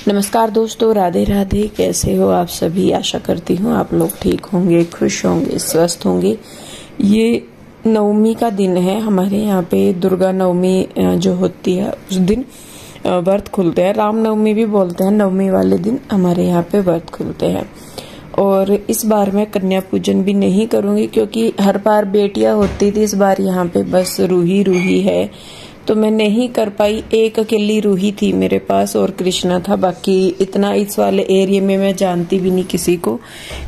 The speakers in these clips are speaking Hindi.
नमस्कार दोस्तों, राधे राधे। कैसे हो आप सभी? आशा करती हूँ आप लोग ठीक होंगे, खुश होंगे, स्वस्थ होंगे। ये नवमी का दिन है हमारे यहाँ पे। दुर्गा नवमी जो होती है उस दिन व्रत खुलते हैं। राम नवमी भी बोलते हैं। नवमी वाले दिन हमारे यहाँ पे व्रत खुलते हैं। और इस बार मैं कन्या पूजन भी नहीं करूंगी क्योंकि हर बार बेटियां होती थी। इस बार यहाँ पे बस रूही है तो मैं नहीं कर पाई। एक अकेली रूही थी मेरे पास और कृष्णा था। बाकी इतना इस वाले एरिया में मैं जानती भी नहीं किसी को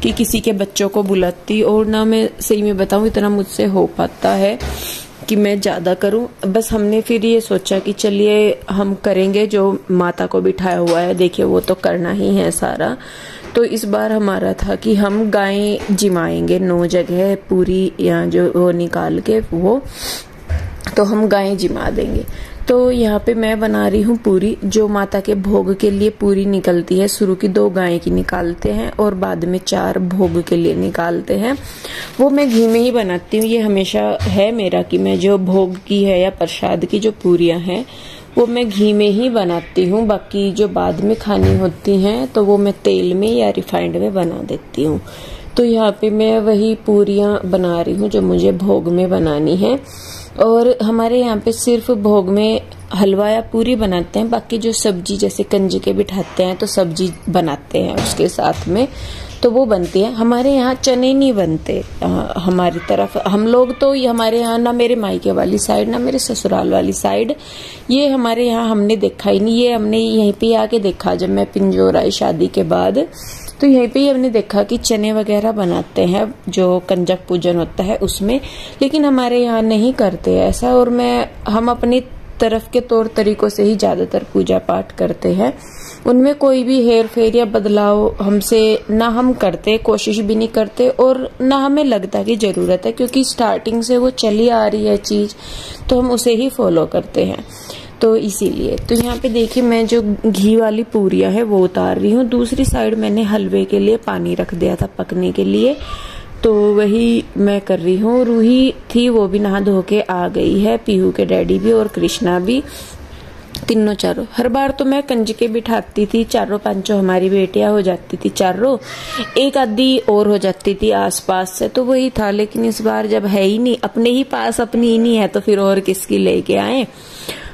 कि किसी के बच्चों को बुलाती, और ना मैं सही में बताऊं इतना मुझसे हो पाता है कि मैं ज्यादा करूं। बस हमने फिर ये सोचा कि चलिए हम करेंगे जो माता को बिठाया हुआ है। देखिए वो तो करना ही है सारा। तो इस बार हमारा था कि हम गायें जिमाएंगे 9 जगह पूरी, यहाँ जो वो निकाल के वो तो हम गायें जिमा देंगे। तो यहाँ पे मैं बना रही हूँ पूरी। जो माता के भोग के लिए पूरी निकलती है, शुरू की 2 गाय की निकालते हैं और बाद में 4 भोग के लिए निकालते हैं। वो मैं घी में ही बनाती हूँ। ये हमेशा है मेरा कि मैं जो भोग की है या प्रसाद की जो पूरियां हैं वो मैं घी में ही बनाती हूँ। बाकी जो बाद में खानी होती हैं तो वो मैं तेल में या रिफाइंड में बना देती हूँ। तो यहाँ पे मैं वही पूरियां बना रही हूँ जो मुझे भोग में बनानी है। और हमारे यहाँ पे सिर्फ भोग में हलवा या पूरी बनाते हैं। बाकी जो सब्जी जैसे कंजके बिठाते हैं तो सब्जी बनाते हैं उसके साथ में, तो वो बनती है। हमारे यहाँ चने नहीं बनते। हमारी तरफ हम लोग तो हमारे यहाँ ना मेरे मायके वाली साइड ना मेरे ससुराल वाली साइड ये हमारे यहाँ हमने देखा ही नहीं। ये हमने यहीं पे आके देखा जब मैं पिंजौर आई शादी के बाद। तो यहीं पे ही हमने देखा कि चने वगैरह बनाते हैं जो कंजक पूजन होता है उसमें, लेकिन हमारे यहाँ नहीं करते ऐसा। और हम अपनी तरफ के तौर तरीकों से ही ज्यादातर पूजा पाठ करते हैं। उनमें कोई भी हेर फेर या बदलाव हमसे ना हम करते, कोशिश भी नहीं करते और ना हमें लगता कि जरूरत है, क्योंकि स्टार्टिंग से वो चली आ रही है चीज तो हम उसे ही फॉलो करते हैं। तो इसीलिए तो यहाँ पे देखिए मैं जो घी वाली पूरियां है वो उतार रही हूँ। दूसरी साइड मैंने हलवे के लिए पानी रख दिया था पकने के लिए, तो वही मैं कर रही हूँ। रूही थी वो भी नहा धो के आ गई है, पीहू के डैडी भी और कृष्णा भी, तीनों चारों। हर बार तो मैं कंजके बिठाती थी, 4-5 हमारी बेटियां हो जाती थी चारों, एक आधी और हो जाती थी आसपास से, तो वही था। लेकिन इस बार जब है ही नहीं, अपने ही पास अपनी ही नहीं है तो फिर और किसकी लेके आए,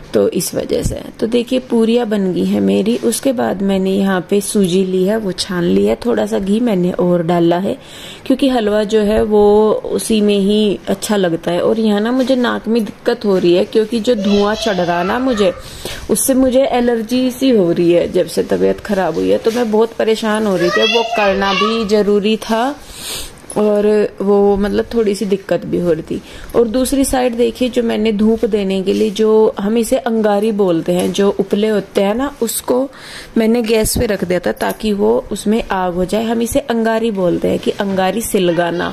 तो इस वजह से। तो देखिए पूरियां बन गई है मेरी। उसके बाद मैंने यहाँ पे सूजी ली है, वो छान ली है। थोड़ा सा घी मैंने और डाला है क्योंकि हलवा जो है वो उसी में ही अच्छा लगता है। और यहाँ ना मुझे नाक में दिक्कत हो रही है क्योंकि जो धुआं चढ़ रहा ना मुझे, उससे मुझे एलर्जी सी हो रही है जब से तबीयत खराब हुई है। तो मैं बहुत परेशान हो रही थी, वो करना भी जरूरी था और वो मतलब थोड़ी सी दिक्कत भी हो रही थी। और दूसरी साइड देखिए जो मैंने धूप देने के लिए, जो हम इसे अंगारी बोलते हैं, जो उपले होते हैं ना, उसको मैंने गैस पे रख दिया था ताकि वो उसमें आग हो जाए। हम इसे अंगारी बोलते हैं कि अंगारी सिलगाना,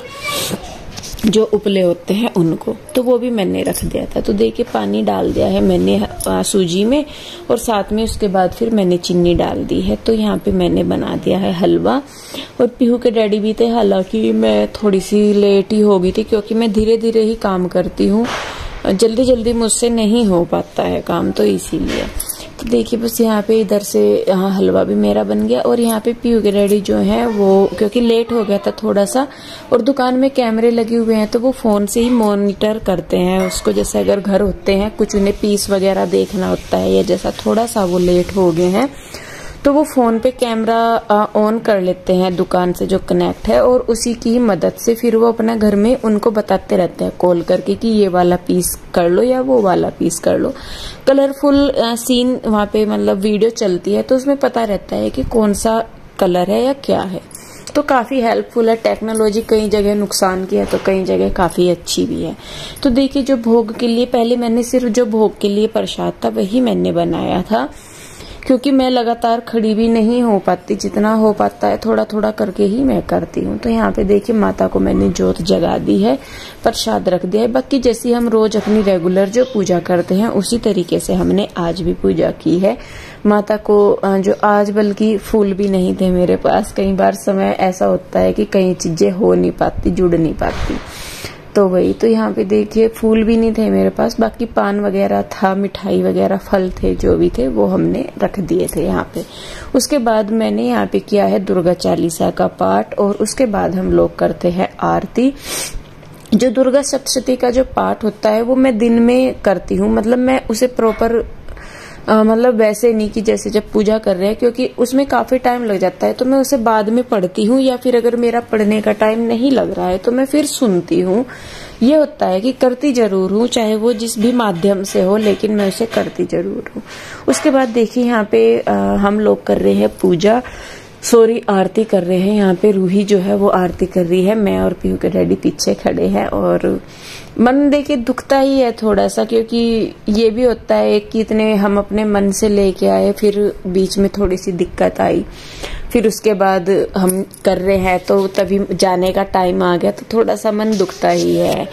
जो उपले होते हैं उनको, तो वो भी मैंने रख दिया था। तो देखिए पानी डाल दिया है मैंने सूजी में और साथ में उसके बाद फिर मैंने चीनी डाल दी है। तो यहाँ पे मैंने बना दिया है हलवा। और पीहू के डैडी भी थे, हालांकि मैं थोड़ी सी लेट ही हो गई थी क्योंकि मैं धीरे धीरे ही काम करती हूँ, जल्दी जल्दी मुझसे नहीं हो पाता है काम, तो इसीलिए। तो देखिए बस यहाँ पे इधर से यहाँ हलवा भी मेरा बन गया। और यहाँ पे पीहू के डैडी जो है वो क्योंकि लेट हो गया था थोड़ा सा, और दुकान में कैमरे लगे हुए हैं तो वो फोन से ही मॉनिटर करते हैं उसको। जैसे अगर घर होते हैं कुछ उन्हें पीस वगैरह देखना होता है या जैसा थोड़ा सा वो लेट हो गए हैं तो वो फोन पे कैमरा ऑन कर लेते हैं दुकान से जो कनेक्ट है, और उसी की मदद से फिर वो अपना घर में उनको बताते रहते हैं कॉल करके कि ये वाला पीस कर लो या वो वाला पीस कर लो। कलरफुल सीन वहाँ पे मतलब वीडियो चलती है तो उसमें पता रहता है कि कौन सा कलर है या क्या है। तो काफी हेल्पफुल है टेक्नोलॉजी। कई जगह नुकसान की है तो कई जगह काफी अच्छी भी है। तो देखिए जो भोग के लिए, पहले मैंने सिर्फ जो भोग के लिए प्रसाद था वही मैंने बनाया था क्योंकि मैं लगातार खड़ी भी नहीं हो पाती, जितना हो पाता है थोड़ा थोड़ा करके ही मैं करती हूँ। तो यहाँ पे देखिए माता को मैंने जोत जगा दी है, प्रसाद रख दिया है। बाकी जैसी हम रोज अपनी रेगुलर जो पूजा करते हैं उसी तरीके से हमने आज भी पूजा की है माता को। जो आज बल्कि फूल भी नहीं थे मेरे पास। कई बार समय ऐसा होता है कि कई चीजें हो नहीं पाती, जुड़ नहीं पाती। तो वही, तो यहाँ पे देखिए फूल भी नहीं थे मेरे पास, बाकी पान वगैरह था, मिठाई वगैरह, फल थे, जो भी थे वो हमने रख दिए थे यहाँ पे। उसके बाद मैंने यहाँ पे किया है दुर्गा चालीसा का पाठ, और उसके बाद हम लोग करते हैं आरती। जो दुर्गा सप्तशती का जो पाठ होता है वो मैं दिन में करती हूँ, मतलब मैं उसे प्रॉपर मतलब वैसे नहीं कि जैसे जब पूजा कर रहे हैं, क्योंकि उसमें काफी टाइम लग जाता है, तो मैं उसे बाद में पढ़ती हूँ, या फिर अगर मेरा पढ़ने का टाइम नहीं लग रहा है तो मैं फिर सुनती हूँ। ये होता है कि करती जरूर हूँ, चाहे वो जिस भी माध्यम से हो, लेकिन मैं उसे करती जरूर हूँ। उसके बाद देखिए यहाँ पे हम लोग कर रहे हैं पूजा, आरती कर रहे हैं। यहाँ पे रूही जो है वो आरती कर रही है, मैं और पीयू के डैडी पीछे खड़े हैं, और मन देखिए दुखता ही है थोड़ा सा, क्योंकि ये भी होता है कि इतने हम अपने मन से लेके आए, फिर बीच में थोड़ी सी दिक्कत आई, फिर उसके बाद हम कर रहे हैं तो तभी जाने का टाइम आ गया, तो थोड़ा सा मन दुखता ही है।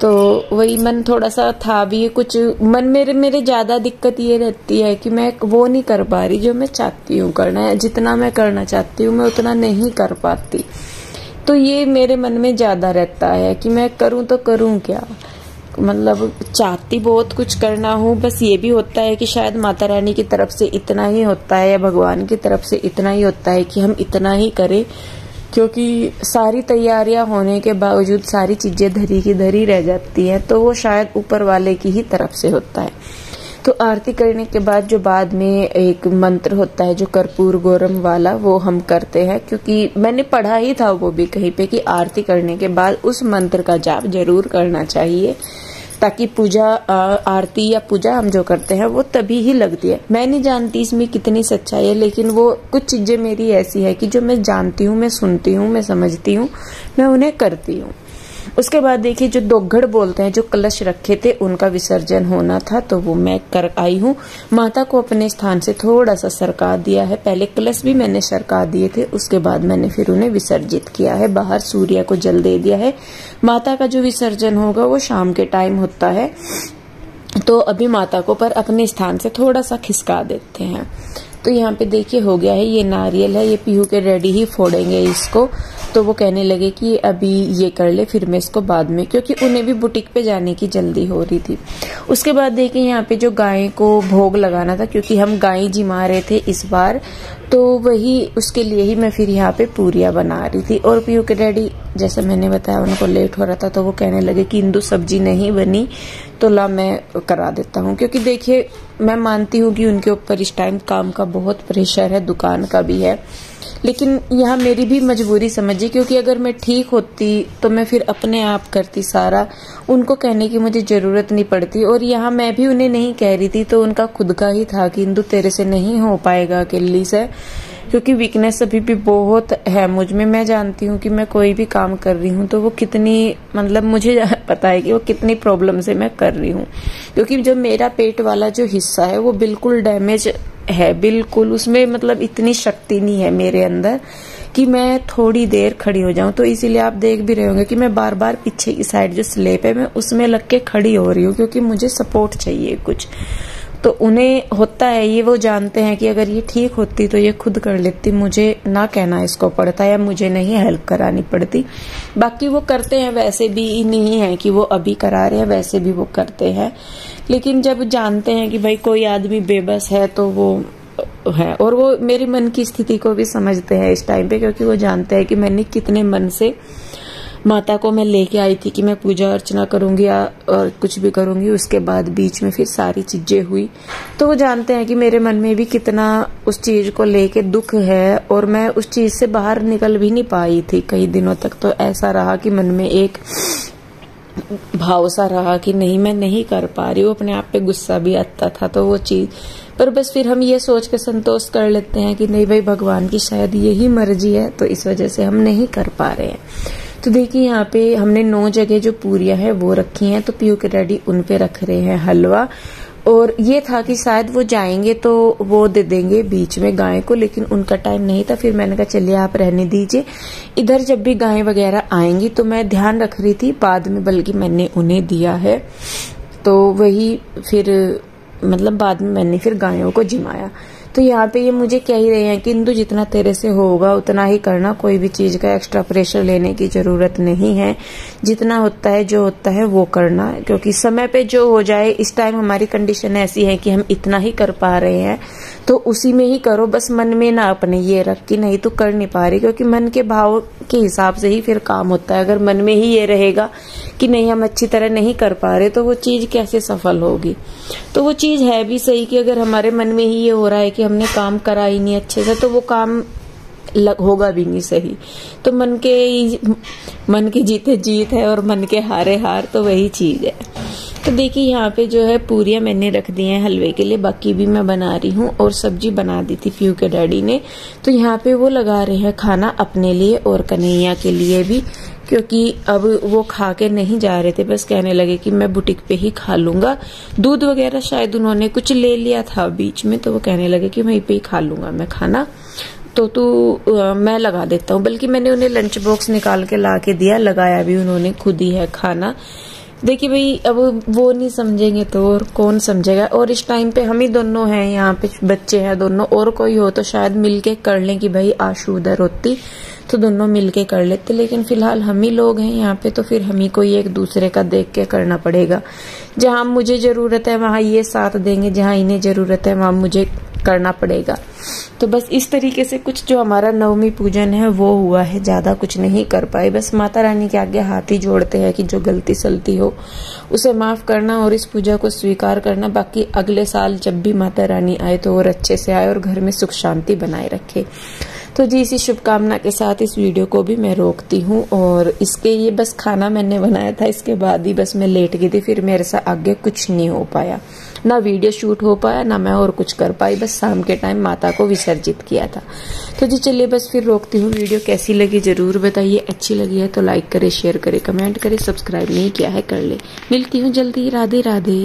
तो वही मन थोड़ा सा था भी कुछ, मन मेरे ज्यादा दिक्कत ये रहती है कि मैं वो नहीं कर पा रही जो मैं चाहती हूँ करना है, जितना मैं करना चाहती हूँ मैं उतना नहीं कर पाती। तो ये मेरे मन में ज्यादा रहता है कि मैं करूँ तो करूँ क्या, मतलब चाहती बहुत कुछ करना हूँ, बस ये भी होता है कि शायद माता रानी की तरफ से इतना ही होता है, या भगवान की तरफ से इतना ही होता है कि हम इतना ही करें, क्योंकि सारी तैयारियां होने के बावजूद सारी चीजें धरी की धरी रह जाती हैं, तो वो शायद ऊपर वाले की ही तरफ से होता है। तो आरती करने के बाद जो बाद में एक मंत्र होता है जो कर्पूर गौरम वाला, वो हम करते हैं, क्योंकि मैंने पढ़ा ही था वो भी कहीं पे कि आरती करने के बाद उस मंत्र का जाप जरूर करना चाहिए, ताकि पूजा आरती या पूजा हम जो करते हैं वो तभी ही लगती है। मैं नहीं जानती इसमें कितनी सच्चाई है, लेकिन वो कुछ चीजें मेरी ऐसी है कि जो मैं जानती हूँ, मैं सुनती हूँ, मैं समझती हूँ, मैं उन्हें करती हूँ। उसके बाद देखिए जो दोघड़ बोलते हैं, जो कलश रखे थे उनका विसर्जन होना था, तो वो मैं कर आई हूँ। माता को अपने स्थान से थोड़ा सा सरका दिया है, पहले कलश भी मैंने सरका दिए थे, उसके बाद मैंने फिर उन्हें विसर्जित किया है, बाहर सूर्य को जल दे दिया है। माता का जो विसर्जन होगा वो शाम के टाइम होता है, तो अभी माता को पर अपने स्थान से थोड़ा सा खिसका देते हैं। तो यहाँ पे देखिए हो गया है, ये नारियल है, ये पीहू के डैडी ही फोड़ेंगे इसको, तो वो कहने लगे कि अभी ये कर ले, फिर मैं इसको बाद में, क्योंकि उन्हें भी बुटीक पे जाने की जल्दी हो रही थी। उसके बाद देखिए यहाँ पे जो गाय को भोग लगाना था, क्योंकि हम गाय जिमा रहे थे इस बार, तो वही उसके लिए ही मैं फिर यहाँ पे पूरियां बना रही थी। और पीयू के डैडी, जैसे मैंने बताया, उनको लेट हो रहा था, तो वो कहने लगे कि इंदु सब्जी नहीं बनी, तो ला मैं करा देता हूँ, क्योंकि देखिए मैं मानती हूँ कि उनके ऊपर इस टाइम काम का बहुत प्रेशर है, दुकान का भी है, लेकिन यहाँ मेरी भी मजबूरी समझिए, क्योंकि अगर मैं ठीक होती तो मैं फिर अपने आप करती सारा, उनको कहने की मुझे जरूरत नहीं पड़ती। और यहाँ मैं भी उन्हें नहीं कह रही थी, तो उनका खुद का ही था कि इंदु तेरे से नहीं हो पाएगा अकेली से, क्योंकि वीकनेस अभी भी बहुत है मुझ में। मैं जानती हूँ कि मैं कोई भी काम कर रही हूँ तो वो कितनी, मतलब मुझे पता है कि वो कितनी प्रॉब्लम से मैं कर रही हूँ, क्योंकि जो मेरा पेट वाला जो हिस्सा है वो बिल्कुल डैमेज है, बिल्कुल उसमें मतलब इतनी शक्ति नहीं है मेरे अंदर कि मैं थोड़ी देर खड़ी हो जाऊं। तो इसीलिए आप देख भी रहे होंगे कि मैं बार बार पीछे की साइड जो स्लेब है मैं उसमें लग के खड़ी हो रही हूँ, क्योंकि मुझे सपोर्ट चाहिए कुछ। तो उन्हें होता है ये, वो जानते हैं कि अगर ये ठीक होती तो ये खुद कर लेती, मुझे ना कहना इसको पड़ता या मुझे नहीं हेल्प करानी पड़ती। बाकी वो करते हैं, वैसे भी नहीं है कि वो अभी करा रहे हैं, वैसे भी वो करते हैं, लेकिन जब जानते हैं कि भाई कोई आदमी बेबस है तो वो है। और वो मेरी मन की स्थिति को भी समझते हैं इस टाइम पे, क्योंकि वो जानते हैं कि मैंने कितने मन से माता को मैं लेके आई थी कि मैं पूजा अर्चना करूंगी या और कुछ भी करूंगी, उसके बाद बीच में फिर सारी चीजें हुई, तो वो जानते हैं कि मेरे मन में भी कितना उस चीज को लेके दुख है, और मैं उस चीज से बाहर निकल भी नहीं पाई थी कई दिनों तक। तो ऐसा रहा कि मन में एक भाव सा रहा कि नहीं मैं नहीं कर पा रही हूँ, अपने आप पे गुस्सा भी आता था। तो वो चीज पर बस फिर हम ये सोच के संतोष कर लेते हैं कि नहीं भाई भगवान की शायद यही मर्जी है, तो इस वजह से हम नहीं कर पा रहे हैं। तो देखिए यहाँ पे हमने 9 जगह जो पूरियां है वो रखी हैं, तो पीयू के डैडी उन पे रख रहे हैं हलवा। और ये था कि शायद वो जाएंगे तो वो दे देंगे बीच में गाय को, लेकिन उनका टाइम नहीं था, फिर मैंने कहा चलिए आप रहने दीजिए, इधर जब भी गाय वगैरह आएंगी तो मैं ध्यान रख रही थी, बाद में बल्कि मैंने उन्हें दिया है। तो वही फिर मतलब बाद में मैंने फिर गायों को जिमाया। तो यहाँ पे ये मुझे कह ही रहे हैं कि इंदु जितना तेरे से होगा उतना ही करना, कोई भी चीज का एक्स्ट्रा प्रेशर लेने की जरूरत नहीं है, जितना होता है जो होता है वो करना, क्योंकि समय पे जो हो जाए। इस टाइम हमारी कंडीशन ऐसी है कि हम इतना ही कर पा रहे हैं तो उसी में ही करो, बस मन में ना अपने ये रख कि नहीं तो कर नहीं पा रही, क्योंकि मन के भाव के हिसाब से ही फिर काम होता है। अगर मन में ही ये रहेगा कि नहीं हम अच्छी तरह नहीं कर पा रहे तो वो चीज कैसे सफल होगी। तो वो चीज है भी सही कि अगर हमारे मन में ही ये हो रहा है कि हमने काम करा ही नहीं अच्छे से तो वो काम होगा भी नहीं सही। तो मन के जीते जीत है और मन के हारे हार, तो वही चीज है। तो देखिए यहाँ पे जो है पूरियां मैंने रख दी हैं हलवे के लिए, बाकी भी मैं बना रही हूँ, और सब्जी बना दी थी पीयू के डैडी ने। तो यहाँ पे वो लगा रहे हैं खाना अपने लिए और कन्हैया के लिए भी, क्योंकि अब वो खा के नहीं जा रहे थे, बस कहने लगे कि मैं बुटीक पे ही खा लूंगा। दूध वगैरह शायद उन्होंने कुछ ले लिया था बीच में, तो वो कहने लगे कि वहीं पे ही खा लूंगा मैं खाना, तो मैं लगा देता हूँ। बल्कि मैंने उन्हें लंच बॉक्स निकाल के ला के दिया, लगाया भी उन्होंने खुद ही है खाना। देखिए भाई अब वो नहीं समझेंगे तो और कौन समझेगा, और इस टाइम पे हम ही दोनों हैं यहाँ पे, बच्चे हैं दोनों, और कोई हो तो शायद मिलके कर लें कि भाई आशु उधर होती तो दोनों मिलके कर लेते, लेकिन फिलहाल हम ही लोग हैं यहाँ पे, तो फिर हम ही को एक दूसरे का देख के करना पड़ेगा। जहां मुझे जरूरत है वहां ये साथ देंगे, जहां इन्हें जरूरत है वहां मुझे करना पड़ेगा। तो बस इस तरीके से कुछ जो हमारा नवमी पूजन है वो हुआ है, ज्यादा कुछ नहीं कर पाए। बस माता रानी के आगे हाथ ही जोड़ते हैं कि जो गलती सलती हो उसे माफ करना और इस पूजा को स्वीकार करना। बाकी अगले साल जब भी माता रानी आए तो और अच्छे से आए और घर में सुख शांति बनाए रखे। तो जी इसी शुभकामना के साथ इस वीडियो को भी मैं रोकती हूँ, और इसके ये बस खाना मैंने बनाया था, इसके बाद ही बस मैं लेट गई थी, फिर मेरे से आगे कुछ नहीं हो पाया, ना वीडियो शूट हो पाया ना मैं और कुछ कर पाई, बस शाम के टाइम माता को विसर्जित किया था। तो जी चलिए बस फिर रोकती हूँ। वीडियो कैसी लगी जरूर बताइए, अच्छी लगी है तो लाइक करे, शेयर करे, कमेंट करे, सब्सक्राइब नहीं किया है कर ले। मिलती हूँ जल्दी, राधे राधे।